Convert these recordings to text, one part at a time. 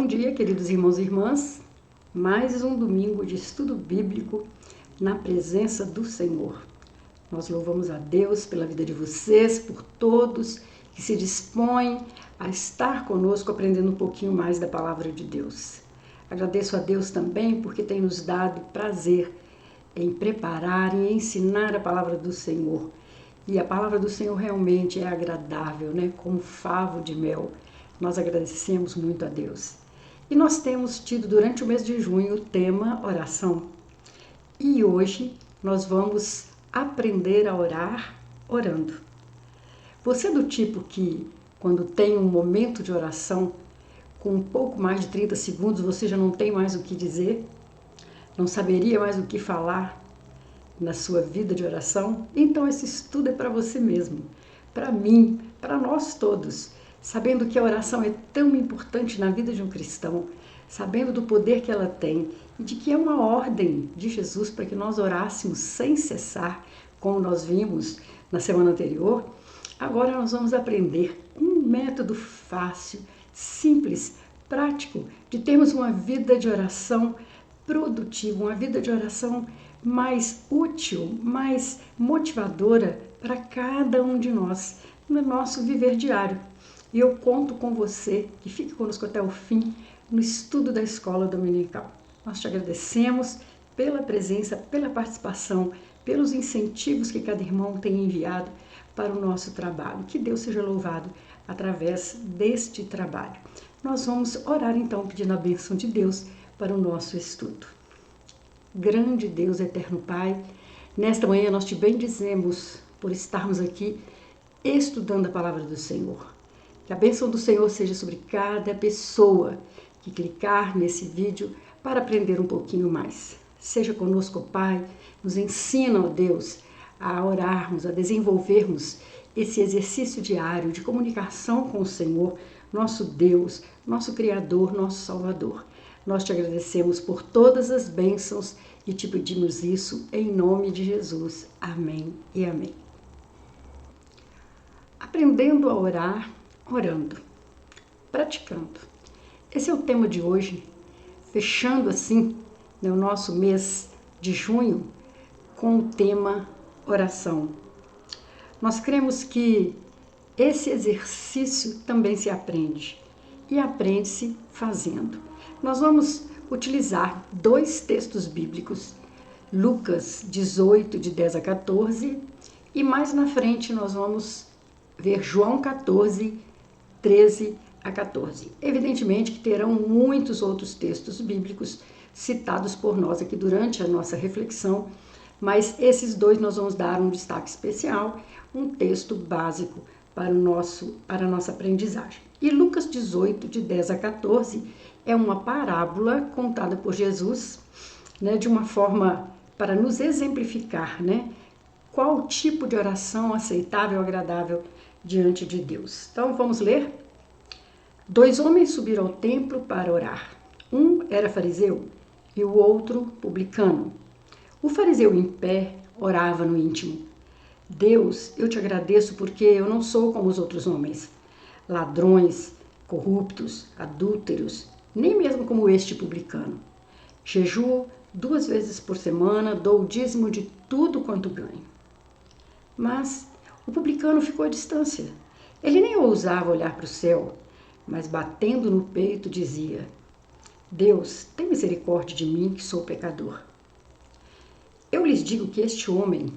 Bom dia, queridos irmãos e irmãs. Mais um domingo de estudo bíblico na presença do Senhor. Nós louvamos a Deus pela vida de vocês, por todos que se dispõem a estar conosco aprendendo um pouquinho mais da palavra de Deus. Agradeço a Deus também porque tem nos dado prazer em preparar e ensinar a palavra do Senhor. E a palavra do Senhor realmente é agradável, né? Como favo de mel. Nós agradecemos muito a Deus. E nós temos tido durante o mês de junho o tema oração. E hoje nós vamos aprender a orar orando. Você é do tipo que, quando tem um momento de oração, com um pouco mais de 30 segundos, você já não tem mais o que dizer? Não saberia mais o que falar na sua vida de oração? Então esse estudo é para você mesmo, para mim, para nós todos, sabendo que a oração é tão importante na vida de um cristão, sabendo do poder que ela tem e de que é uma ordem de Jesus para que nós orássemos sem cessar, como nós vimos na semana anterior. Agora nós vamos aprender um método fácil, simples, prático, de termos uma vida de oração produtiva, uma vida de oração mais útil, mais motivadora para cada um de nós no nosso viver diário. E eu conto com você que fique conosco até o fim no estudo da Escola Dominical. Nós te agradecemos pela presença, pela participação, pelos incentivos que cada irmão tem enviado para o nosso trabalho. Que Deus seja louvado através deste trabalho. Nós vamos orar então pedindo a bênção de Deus para o nosso estudo. Grande Deus, eterno Pai, nesta manhã nós te bendizemos por estarmos aqui estudando a palavra do Senhor. Que a bênção do Senhor seja sobre cada pessoa que clicar nesse vídeo para aprender um pouquinho mais. Seja conosco, Pai, nos ensina, ó Deus, a orarmos, a desenvolvermos esse exercício diário de comunicação com o Senhor, nosso Deus, nosso Criador, nosso Salvador. Nós te agradecemos por todas as bênçãos e te pedimos isso em nome de Jesus. Amém e amém. Aprendendo a orar, orando, praticando. Esse é o tema de hoje, fechando assim o nosso mês de junho com o tema oração. Nós cremos que esse exercício também se aprende e aprende-se fazendo. Nós vamos utilizar dois textos bíblicos, Lucas 18, de 10 a 14, e mais na frente nós vamos ver João 14, 13 a 14. Evidentemente que terão muitos outros textos bíblicos citados por nós aqui durante a nossa reflexão, mas esses dois nós vamos dar um destaque especial, um texto básico para a nossa aprendizagem. E Lucas 18, de 10 a 14, é uma parábola contada por Jesus, né, de uma forma para nos exemplificar, né, qual tipo de oração aceitável e agradável diante de Deus. Então vamos ler? 2 homens subiram ao templo para orar. Um era fariseu e o outro publicano. O fariseu em pé orava no íntimo: Deus, eu te agradeço porque eu não sou como os outros homens, ladrões, corruptos, adúlteros, nem mesmo como este publicano. Jejuo 2 vezes por semana, dou o dízimo de tudo quanto ganho. Mas o publicano ficou à distância. Ele nem ousava olhar para o céu, mas batendo no peito dizia: Deus, tem misericórdia de mim que sou pecador. Eu lhes digo que este homem,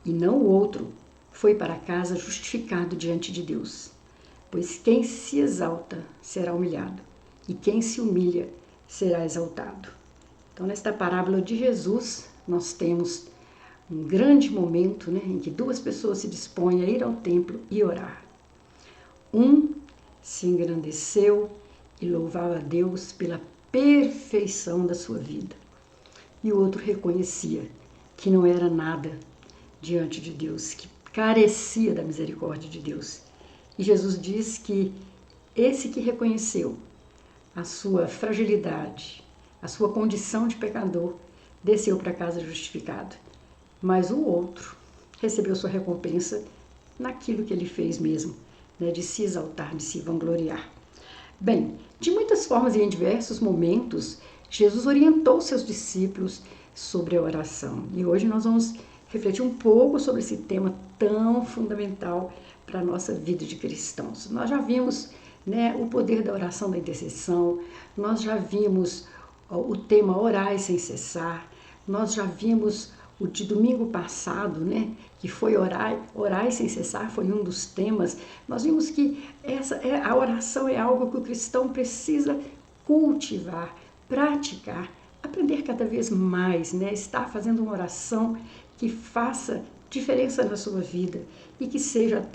e não o outro, foi para casa justificado diante de Deus. Pois quem se exalta será humilhado, e quem se humilha será exaltado. Então, nesta parábola de Jesus, nós temos um grande momento, né, em que 2 pessoas se dispõem a ir ao templo e orar. Um se engrandeceu e louvava a Deus pela perfeição da sua vida. E o outro reconhecia que não era nada diante de Deus, que carecia da misericórdia de Deus. E Jesus diz que esse que reconheceu a sua fragilidade, a sua condição de pecador, desceu para casa justificado. Mas o outro recebeu sua recompensa naquilo que ele fez mesmo, né, de se exaltar, de se vangloriar. Bem, de muitas formas e em diversos momentos, Jesus orientou seus discípulos sobre a oração. E hoje nós vamos refletir um pouco sobre esse tema tão fundamental para a nossa vida de cristãos. Nós já vimos, né, o poder da oração da intercessão, nós já vimos o tema orai sem cessar, nós já vimos o de domingo passado, né, que foi orai sem cessar, foi um dos temas. Nós vimos que a oração é algo que o cristão precisa cultivar, praticar, aprender cada vez mais, né, estar fazendo uma oração que faça diferença na sua vida e que seja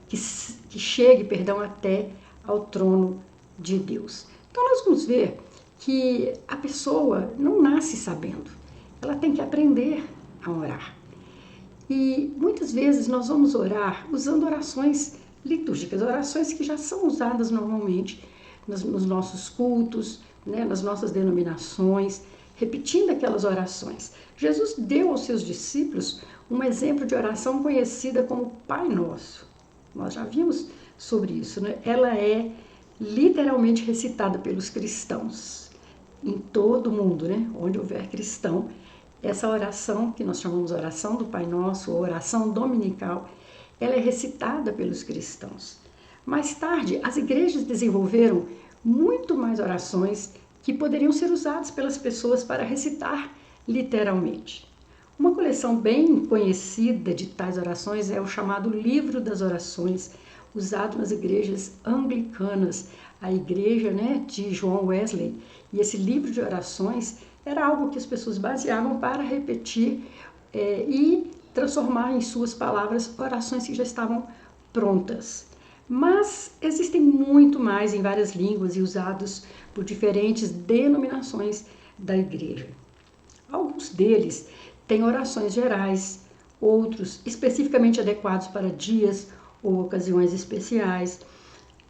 que chegue, até ao trono de Deus. Então nós vamos ver que a pessoa não nasce sabendo, ela tem que aprender a orar. E muitas vezes nós vamos orar usando orações litúrgicas, orações que já são usadas normalmente nos nossos cultos, né, nas nossas denominações, repetindo aquelas orações. Jesus deu aos seus discípulos um exemplo de oração conhecida como Pai Nosso. Nós já vimos sobre isso, né? Ela é literalmente recitada pelos cristãos em todo o mundo, né? Onde houver cristão, essa oração, que nós chamamos de oração do Pai Nosso, ou oração dominical, ela é recitada pelos cristãos. Mais tarde, as igrejas desenvolveram muito mais orações que poderiam ser usadas pelas pessoas para recitar literalmente. Uma coleção bem conhecida de tais orações é o chamado Livro das Orações, usado nas igrejas anglicanas, a igreja, né, de John Wesley. E esse livro de orações era algo que as pessoas baseavam para repetir e transformar em suas palavras orações que já estavam prontas. Mas existem muito mais em várias línguas e usados por diferentes denominações da igreja. Alguns deles têm orações gerais, outros especificamente adequados para dias ou ocasiões especiais.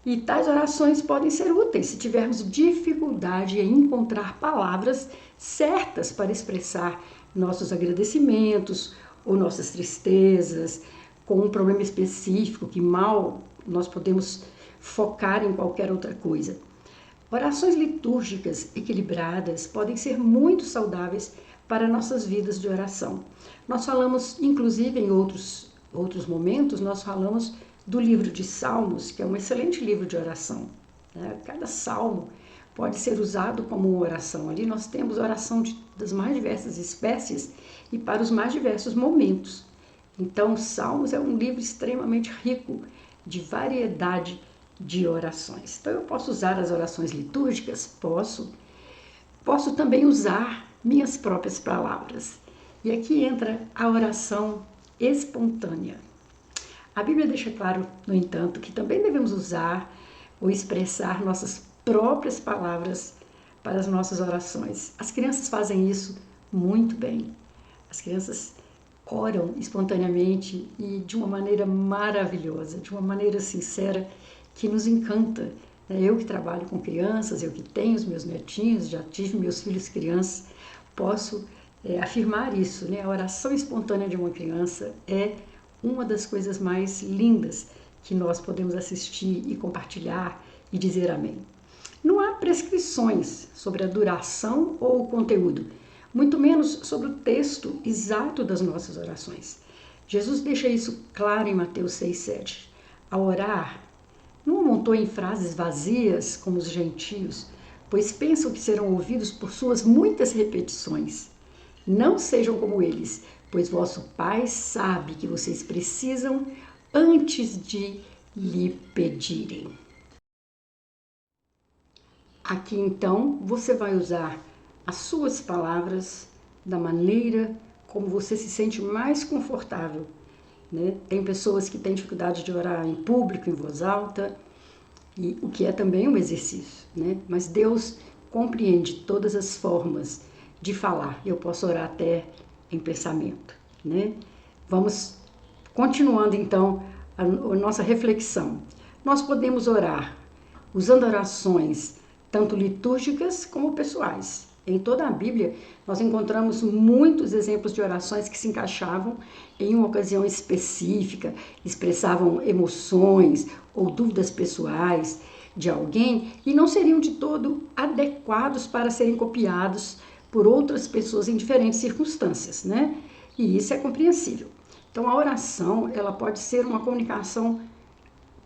E tais orações podem ser úteis se tivermos dificuldade em encontrar palavras certas para expressar nossos agradecimentos ou nossas tristezas, com um problema específico que mal nós podemos focar em qualquer outra coisa. Orações litúrgicas equilibradas podem ser muito saudáveis para nossas vidas de oração. Nós falamos, inclusive em outros momentos, nós falamos do livro de Salmos, que é um excelente livro de oração. Cada salmo pode ser usado como uma oração. Ali nós temos oração das mais diversas espécies e para os mais diversos momentos. Então, Salmos é um livro extremamente rico de variedade de orações. Então, eu posso usar as orações litúrgicas? Posso. Posso também usar minhas próprias palavras. E aqui entra a oração espontânea. A Bíblia deixa claro, no entanto, que também devemos usar ou expressar nossas próprias palavras para as nossas orações. As crianças fazem isso muito bem. As crianças oram espontaneamente e de uma maneira maravilhosa, de uma maneira sincera que nos encanta. Eu que trabalho com crianças, eu que tenho os meus netinhos, já tive meus filhos crianças, posso afirmar isso, né? A oração espontânea de uma criança é uma das coisas mais lindas que nós podemos assistir e compartilhar e dizer amém. Não há prescrições sobre a duração ou o conteúdo, muito menos sobre o texto exato das nossas orações. Jesus deixa isso claro em Mateus 6,7. Ao orar, não amontou em frases vazias como os gentios, pois pensam que serão ouvidos por suas muitas repetições. Não sejam como eles, pois vosso Pai sabe que vocês precisam antes de lhe pedirem. Aqui então você vai usar as suas palavras da maneira como você se sente mais confortável, né? Tem pessoas que têm dificuldade de orar em público, em voz alta, e o que é também um exercício, né? Mas Deus compreende todas as formas de falar. Eu posso orar até em pensamento, né? Vamos continuando então a nossa reflexão. Nós podemos orar usando orações tanto litúrgicas como pessoais. Em toda a Bíblia, nós encontramos muitos exemplos de orações que se encaixavam em uma ocasião específica, expressavam emoções ou dúvidas pessoais. de alguém e não seriam de todo adequados para serem copiados por outras pessoas em diferentes circunstâncias, né? E isso é compreensível. Então, a oração, ela pode ser uma comunicação,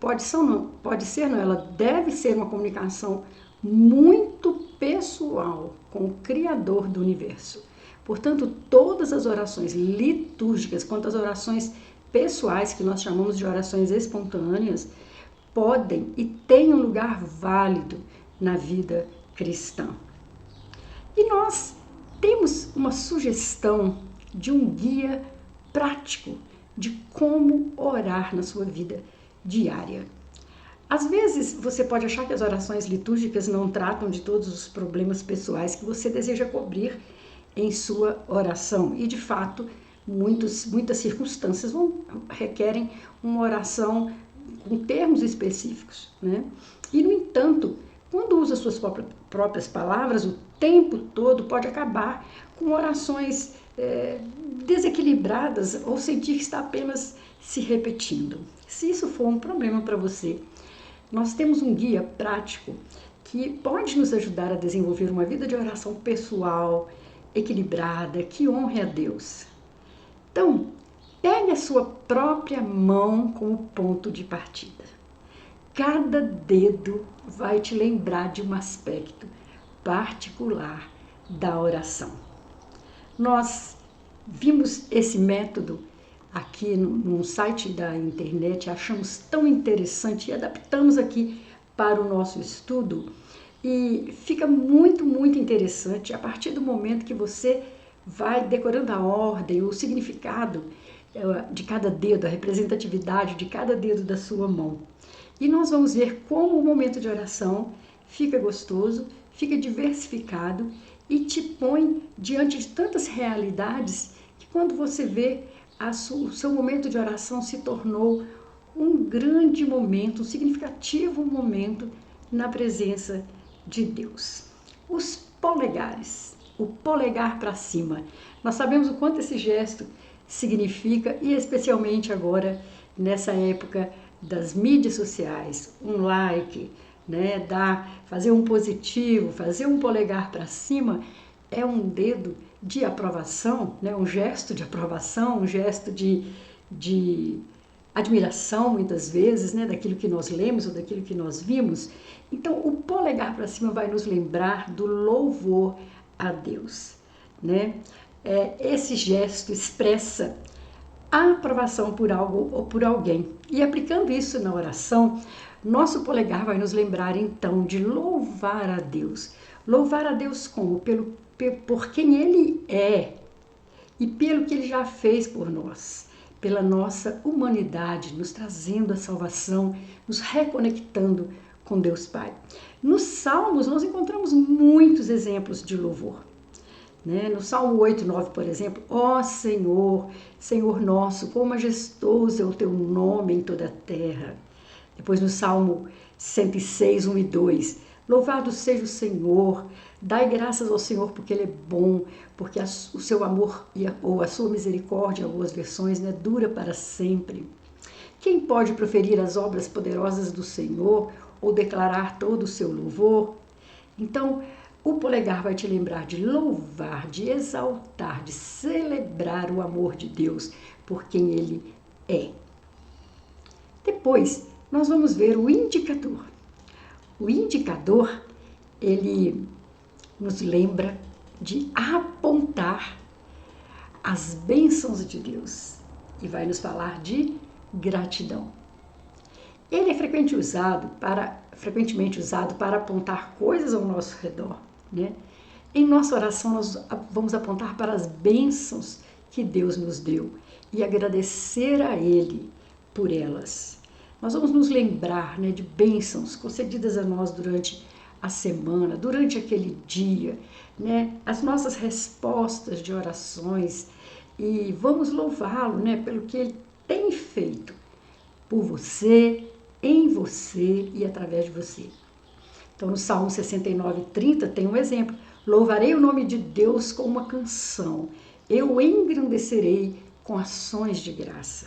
pode ser não, ela deve ser uma comunicação muito pessoal com o Criador do universo. Portanto, todas as orações litúrgicas, quanto as orações pessoais, que nós chamamos de orações espontâneas, podem e têm um lugar válido na vida cristã. E nós temos uma sugestão de um guia prático de como orar na sua vida diária. Às vezes você pode achar que as orações litúrgicas não tratam de todos os problemas pessoais que você deseja cobrir em sua oração. E de fato, muitas circunstâncias requerem uma oração com termos específicos, né? E no entanto, quando usa suas próprias palavras, o tempo todo pode acabar com orações desequilibradas ou sentir que está apenas se repetindo. Se isso for um problema para você, nós temos um guia prático que pode nos ajudar a desenvolver uma vida de oração pessoal, equilibrada, que honre a Deus. Então, pegue a sua própria mão como ponto de partida. Cada dedo vai te lembrar de um aspecto particular da oração. Nós vimos esse método aqui no site da internet, achamos tão interessante e adaptamos aqui para o nosso estudo. E fica muito, muito interessante a partir do momento que você vai decorando a ordem, o significado de cada dedo, a representatividade de cada dedo da sua mão. E nós vamos ver como o momento de oração fica gostoso, fica diversificado e te põe diante de tantas realidades que quando você vê o seu momento de oração se tornou um grande momento, um significativo momento na presença de Deus. Os polegares, o polegar para cima. Nós sabemos o quanto esse gesto significa e especialmente agora nessa época das mídias sociais, um like, né, fazer um positivo, fazer um polegar para cima é um dedo de aprovação, né, um gesto de aprovação, um gesto de admiração muitas vezes, né, daquilo que nós lemos ou daquilo que nós vimos. Então, o polegar para cima vai nos lembrar do louvor a Deus, né? Esse gesto expressa a aprovação por algo ou por alguém. E aplicando isso na oração, nosso polegar vai nos lembrar então de louvar a Deus. Louvar a Deus como? Por quem Ele é e pelo que Ele já fez por nós, pela nossa humanidade, nos trazendo a salvação, nos reconectando com Deus Pai. Nos Salmos nós encontramos muitos exemplos de louvor. Né? No Salmo 8, 9, por exemplo, ó Senhor, Senhor nosso, quão majestoso é o teu nome em toda a terra. Depois no Salmo 106, 1 e 2, louvado seja o Senhor, dai graças ao Senhor porque Ele é bom, porque o seu amor ou a sua misericórdia, em algumas versões, né, dura para sempre. Quem pode proferir as obras poderosas do Senhor ou declarar todo o seu louvor? Então, o polegar vai te lembrar de louvar, de exaltar, de celebrar o amor de Deus por quem Ele é. Depois, nós vamos ver o indicador. O indicador, ele nos lembra de apontar as bênçãos de Deus e vai nos falar de gratidão. Ele é frequentemente usado para apontar coisas ao nosso redor, né? Em nossa oração, nós vamos apontar para as bênçãos que Deus nos deu e agradecer a Ele por elas. Nós vamos nos lembrar, né, de bênçãos concedidas a nós durante a semana, durante aquele dia, né, as nossas respostas de orações e vamos louvá-lo, né, pelo que Ele tem feito por você, em você e através de você. Então, no Salmo 69, 30, tem um exemplo. Louvarei o nome de Deus com uma canção. Eu engrandecerei com ações de graça.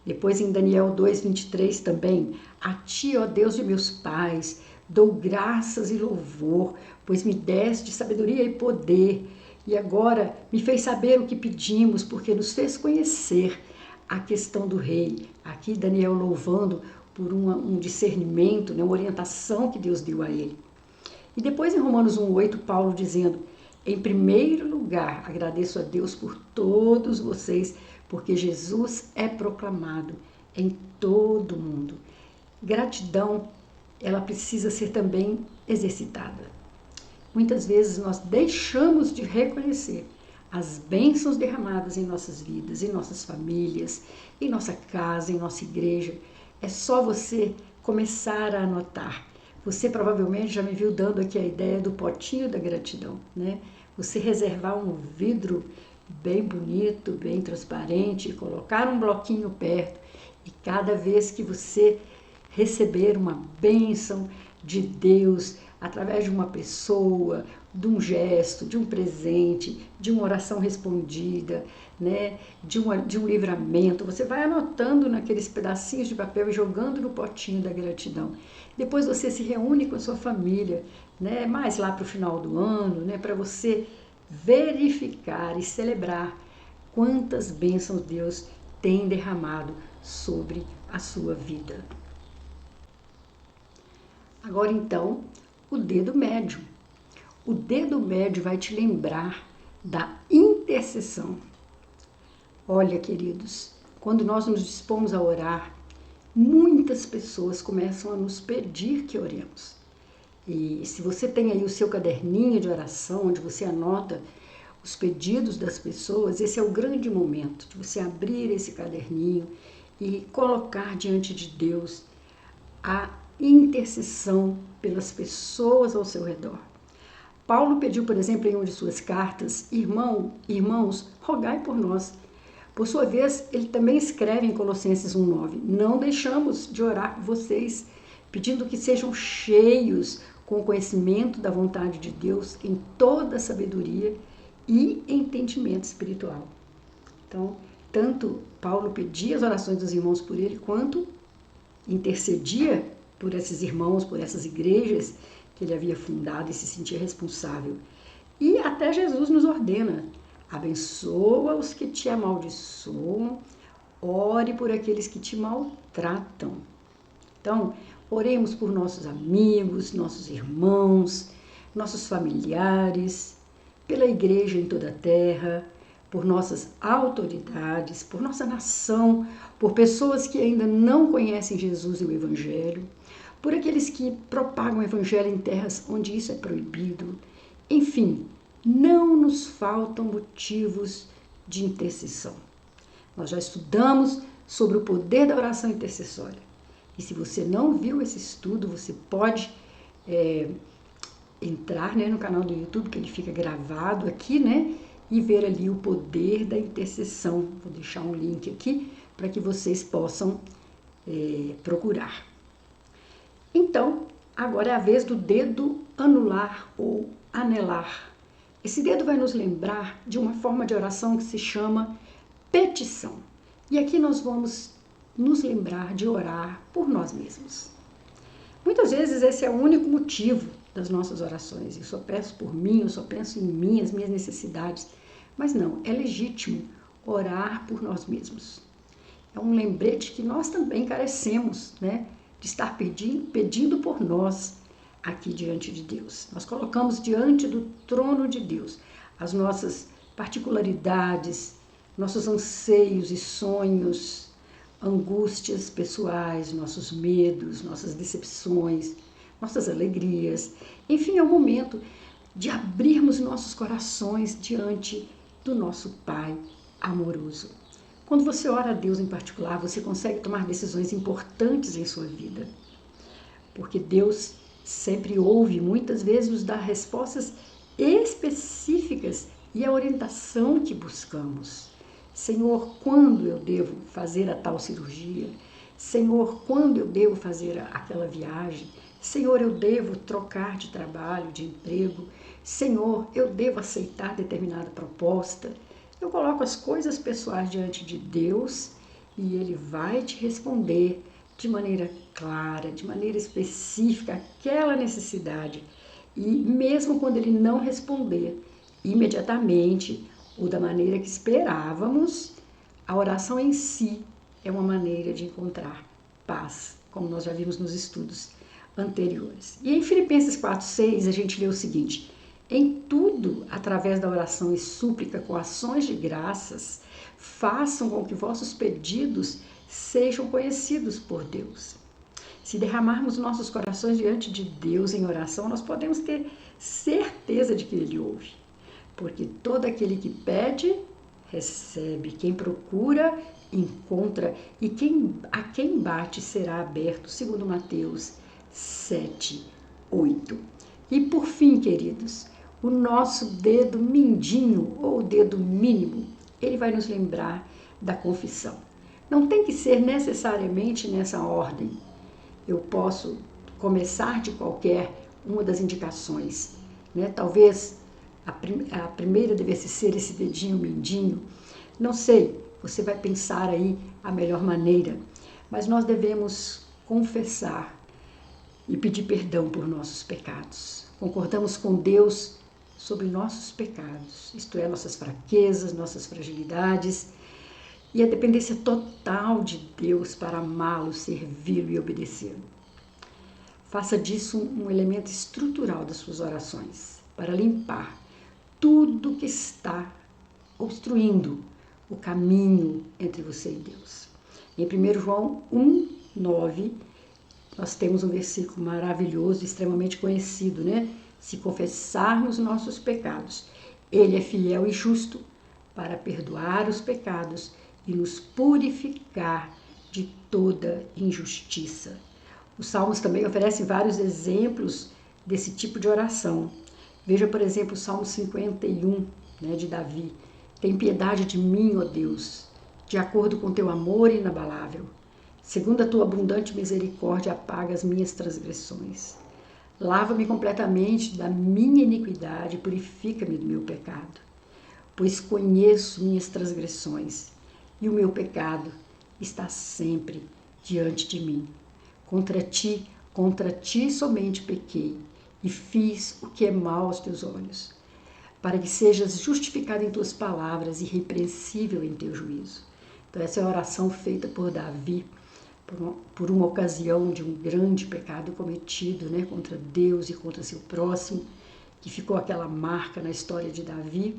Depois em Daniel 2:23 também, a ti, ó Deus de meus pais, dou graças e louvor, pois me deste sabedoria e poder, e agora me fez saber o que pedimos, porque nos fez conhecer a questão do rei. Aqui Daniel louvando por um discernimento, né, uma orientação que Deus deu a ele. E depois em Romanos 1:8, Paulo dizendo, em primeiro lugar, agradeço a Deus por todos vocês, porque Jesus é proclamado em todo o mundo. Gratidão, ela precisa ser também exercitada. Muitas vezes nós deixamos de reconhecer as bênçãos derramadas em nossas vidas, em nossas famílias, em nossa casa, em nossa igreja. É só você começar a anotar. Você provavelmente já me viu dando aqui a ideia do potinho da gratidão, né? Você reservar um vidro bem bonito, bem transparente, colocar um bloquinho perto e cada vez que você receber uma bênção de Deus através de uma pessoa, de um gesto, de um presente, de uma oração respondida, né, de um livramento, você vai anotando naqueles pedacinhos de papel e jogando no potinho da gratidão. Depois você se reúne com a sua família, né, mais lá para o final do ano, né, para você verificar e celebrar quantas bênçãos Deus tem derramado sobre a sua vida. Agora então, o dedo médio. O dedo médio vai te lembrar da intercessão. Olha, queridos, quando nós nos dispomos a orar, muitas pessoas começam a nos pedir que oremos. E se você tem aí o seu caderninho de oração, onde você anota os pedidos das pessoas, esse é o grande momento de você abrir esse caderninho e colocar diante de Deus a intercessão pelas pessoas ao seu redor. Paulo pediu, por exemplo, em uma de suas cartas, irmãos, rogai por nós. Por sua vez, ele também escreve em Colossenses 1:9, não deixamos de orar por vocês, pedindo que sejam cheios com o conhecimento da vontade de Deus em toda a sabedoria e entendimento espiritual. Então, tanto Paulo pedia as orações dos irmãos por ele, quanto intercedia por esses irmãos, por essas igrejas que ele havia fundado e se sentia responsável. E até Jesus nos ordena, abençoa os que te amaldiçoam, ore por aqueles que te maltratam. Então, oremos por nossos amigos, nossos irmãos, nossos familiares, pela igreja em toda a terra, por nossas autoridades, por nossa nação, por pessoas que ainda não conhecem Jesus e o Evangelho, por aqueles que propagam o Evangelho em terras onde isso é proibido. Enfim, não nos faltam motivos de intercessão. Nós já estudamos sobre o poder da oração intercessória. E se você não viu esse estudo, você pode entrar, né, no canal do YouTube, que ele fica gravado aqui, né, e ver ali o poder da intercessão. Vou deixar um link aqui para que vocês possam procurar. Então, agora é a vez do dedo anular ou anelar. Esse dedo vai nos lembrar de uma forma de oração que se chama petição. E aqui nós vamos nos lembrar de orar por nós mesmos. Muitas vezes esse é o único motivo das nossas orações. Eu só peço por mim, eu só penso em mim, as minhas necessidades. Mas não, é legítimo orar por nós mesmos. É um lembrete que nós também carecemos, né, de estar pedindo por nós aqui diante de Deus. Nós colocamos diante do trono de Deus as nossas particularidades, nossos anseios e sonhos, angústias pessoais, nossos medos, nossas decepções, nossas alegrias. Enfim, é o momento de abrirmos nossos corações diante do nosso Pai amoroso. Quando você ora a Deus em particular, você consegue tomar decisões importantes em sua vida. Porque Deus sempre ouve, muitas vezes nos dá respostas específicas e a orientação que buscamos. Senhor, quando eu devo fazer a tal cirurgia? Senhor, quando eu devo fazer aquela viagem? Senhor, eu devo trocar de trabalho, de emprego? Senhor, eu devo aceitar determinada proposta? Eu coloco as coisas pessoais diante de Deus e Ele vai te responder de maneira clara, de maneira específica, aquela necessidade. E mesmo quando Ele não responder imediatamente ou da maneira que esperávamos, a oração em si é uma maneira de encontrar paz, como nós já vimos nos estudos anteriores. E em Filipenses 4:6 a gente lê o seguinte: em tudo, através da oração e súplica com ações de graças, façam com que vossos pedidos sejam conhecidos por Deus. Se derramarmos nossos corações diante de Deus em oração, nós podemos ter certeza de que Ele ouve. Porque todo aquele que pede, recebe. Quem procura, encontra. E a quem bate será aberto, segundo Mateus 7:8. E por fim, queridos, o nosso dedo mindinho ou dedo mínimo, ele vai nos lembrar da confissão. Não tem que ser necessariamente nessa ordem. Eu posso começar de qualquer uma das indicações, né? Talvez a primeira devesse ser esse dedinho mindinho. Não sei, você vai pensar aí a melhor maneira, mas nós devemos confessar e pedir perdão por nossos pecados. Concordamos com Deus sobre nossos pecados, isto é, nossas fraquezas, nossas fragilidades, e a dependência total de Deus para amá-lo, servi-lo e obedecê-lo. Faça disso um elemento estrutural das suas orações, para limpar tudo que está obstruindo o caminho entre você e Deus. Em 1 João 1:9, nós temos um versículo maravilhoso, extremamente conhecido, né? Se confessarmos nossos pecados, Ele é fiel e justo para perdoar os pecados e nos purificar de toda injustiça. Os Salmos também oferecem vários exemplos desse tipo de oração. Veja, por exemplo, o Salmo 51, né, de Davi. Tem piedade de mim, ó Deus, de acordo com teu amor inabalável. Segundo a tua abundante misericórdia, apaga as minhas transgressões. Lava-me completamente da minha iniquidade, purifica-me do meu pecado. Pois conheço minhas transgressões e o meu pecado está sempre diante de mim. Contra ti somente pequei e fiz o que é mal aos teus olhos, para que sejas justificado em tuas palavras e irrepreensível em teu juízo. Então essa é a oração feita por Davi, por uma ocasião de um grande pecado cometido, né, contra Deus e contra seu próximo, que ficou aquela marca na história de Davi,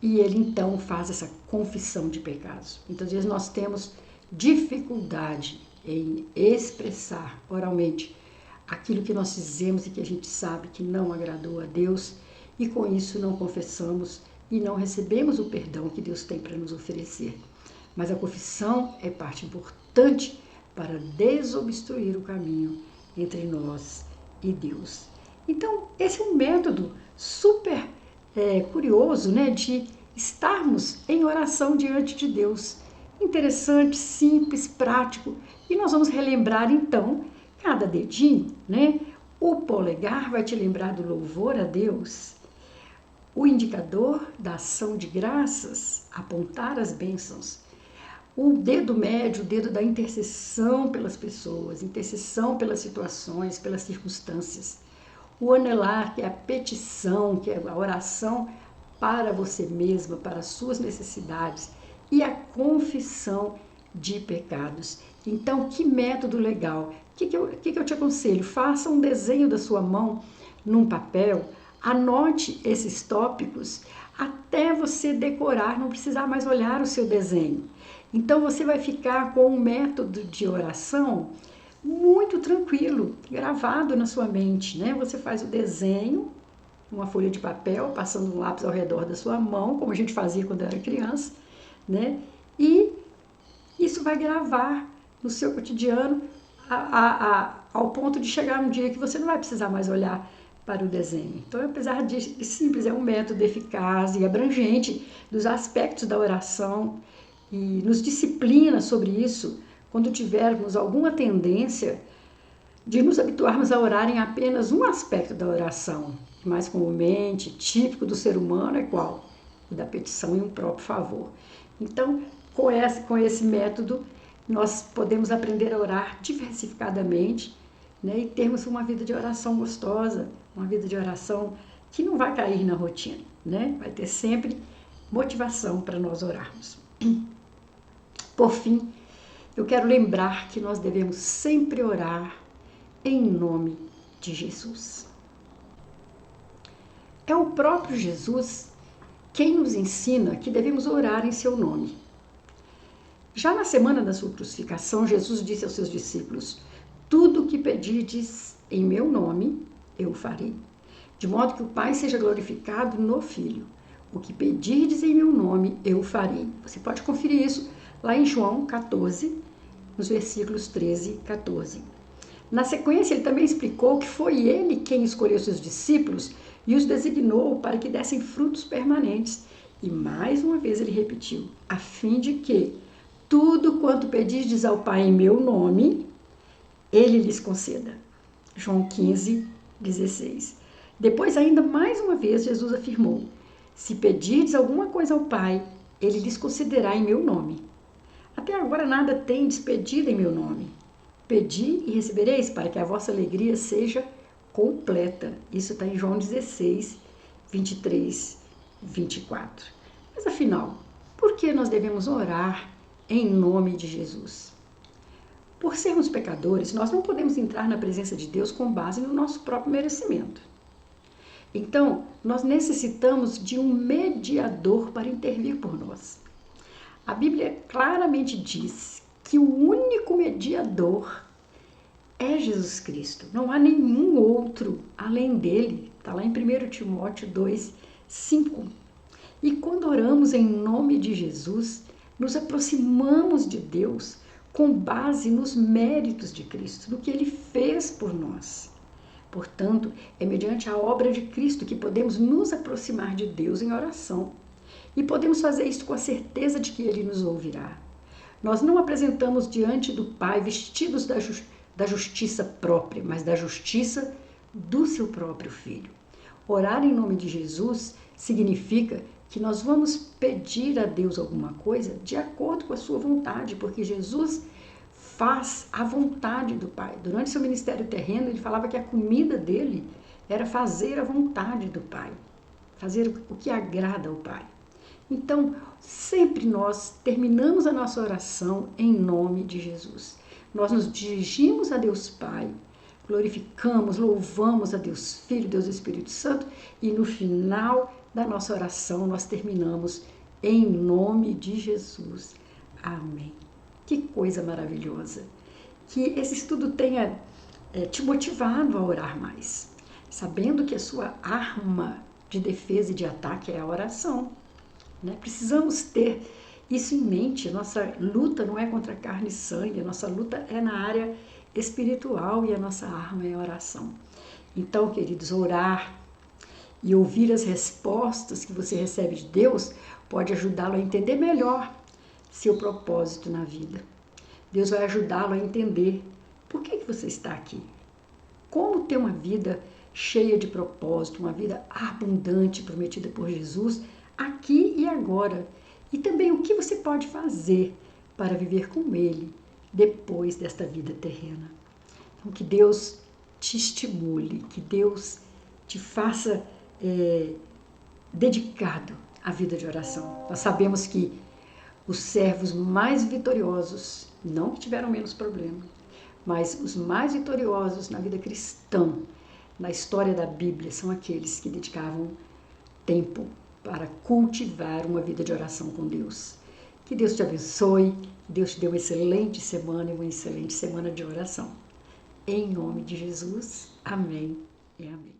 e ele então faz essa confissão de pecados. Muitas vezes nós temos dificuldade em expressar oralmente aquilo que nós fizemos e que a gente sabe que não agradou a Deus, e com isso não confessamos e não recebemos o perdão que Deus tem para nos oferecer. Mas a confissão é parte importante para desobstruir o caminho entre nós e Deus. Então, esse é um método super curioso, né, de estarmos em oração diante de Deus. Interessante, simples, prático. E nós vamos relembrar, então, cada dedinho, né? O polegar vai te lembrar do louvor a Deus. O indicador da ação de graças, apontar as bênçãos. O dedo médio, o dedo da intercessão pelas pessoas, intercessão pelas situações, pelas circunstâncias. O anelar, que é a petição, que é a oração para você mesma, para as suas necessidades. E a confissão de pecados. Então, que método legal. O que eu te aconselho? Faça um desenho da sua mão num papel, anote esses tópicos até você decorar, não precisar mais olhar o seu desenho. Então, você vai ficar com um método de oração muito tranquilo, gravado na sua mente, né? Você faz o desenho, uma folha de papel, passando um lápis ao redor da sua mão, como a gente fazia quando era criança, né? E isso vai gravar no seu cotidiano ao ponto de chegar um dia que você não vai precisar mais olhar para o desenho. Então, apesar de simples, é um método eficaz e abrangente dos aspectos da oração e nos disciplina sobre isso quando tivermos alguma tendência de nos habituarmos a orar em apenas um aspecto da oração, mais comumente, típico do ser humano, é qual? O da petição em um próprio favor. Então, com esse método, nós podemos aprender a orar diversificadamente, né, e termos uma vida de oração gostosa, uma vida de oração que não vai cair na rotina, né? Vai ter sempre motivação para nós orarmos. Por fim, eu quero lembrar que nós devemos sempre orar em nome de Jesus. É o próprio Jesus quem nos ensina que devemos orar em seu nome. Já na semana da sua crucificação, Jesus disse aos seus discípulos: tudo o que pedirdes em meu nome, eu farei, de modo que o Pai seja glorificado no Filho. O que pedirdes em meu nome, eu farei. Você pode conferir isso lá em João 14, nos versículos 13 e 14. Na sequência, ele também explicou que foi ele quem escolheu seus discípulos e os designou para que dessem frutos permanentes. E mais uma vez ele repetiu, a fim de que tudo quanto pedirdes ao Pai em meu nome, ele lhes conceda. João 15, 16. Depois, ainda mais uma vez, Jesus afirmou: se pedirdes alguma coisa ao Pai, ele lhes concederá em meu nome. Até agora nada tendes pedido em meu nome. Pedi e recebereis, para que a vossa alegria seja completa. Isso está em João 16, 23, 24. Mas afinal, por que nós devemos orar em nome de Jesus? Por sermos pecadores, nós não podemos entrar na presença de Deus com base no nosso próprio merecimento. Então, nós necessitamos de um mediador para intervir por nós. A Bíblia claramente diz que o único mediador é Jesus Cristo. Não há nenhum outro além dele. Está lá em 1 Timóteo 2, 5. E quando oramos em nome de Jesus, nos aproximamos de Deus com base nos méritos de Cristo, do que ele fez por nós. Portanto, é mediante a obra de Cristo que podemos nos aproximar de Deus em oração. E podemos fazer isso com a certeza de que ele nos ouvirá. Nós não apresentamos diante do Pai vestidos da justiça própria, mas da justiça do seu próprio Filho. Orar em nome de Jesus significa que nós vamos pedir a Deus alguma coisa de acordo com a sua vontade, porque Jesus faz a vontade do Pai. Durante seu ministério terreno, ele falava que a comida dele era fazer a vontade do Pai, fazer o que agrada ao Pai. Então, sempre nós terminamos a nossa oração em nome de Jesus. Nós nos dirigimos a Deus Pai, glorificamos, louvamos a Deus Filho, Deus Espírito Santo, e no final da nossa oração nós terminamos em nome de Jesus. Amém. Que coisa maravilhosa. Que esse estudo tenha te motivado a orar mais, sabendo que a sua arma de defesa e de ataque é a oração. Precisamos ter isso em mente. Nossa luta não é contra carne e sangue, a nossa luta é na área espiritual e a nossa arma é a oração. Então, queridos, orar e ouvir as respostas que você recebe de Deus pode ajudá-lo a entender melhor seu propósito na vida. Deus vai ajudá-lo a entender por que você está aqui. Como ter uma vida cheia de propósito, uma vida abundante prometida por Jesus aqui e agora. E também o que você pode fazer para viver com Ele depois desta vida terrena. Então, que Deus te estimule, que Deus te faça dedicado à vida de oração. Nós sabemos que os servos mais vitoriosos, não que tiveram menos problema, mas os mais vitoriosos na vida cristã, na história da Bíblia, são aqueles que dedicavam tempo para cultivar uma vida de oração com Deus. Que Deus te abençoe, que Deus te dê uma excelente semana e uma excelente semana de oração. Em nome de Jesus, amém e amém.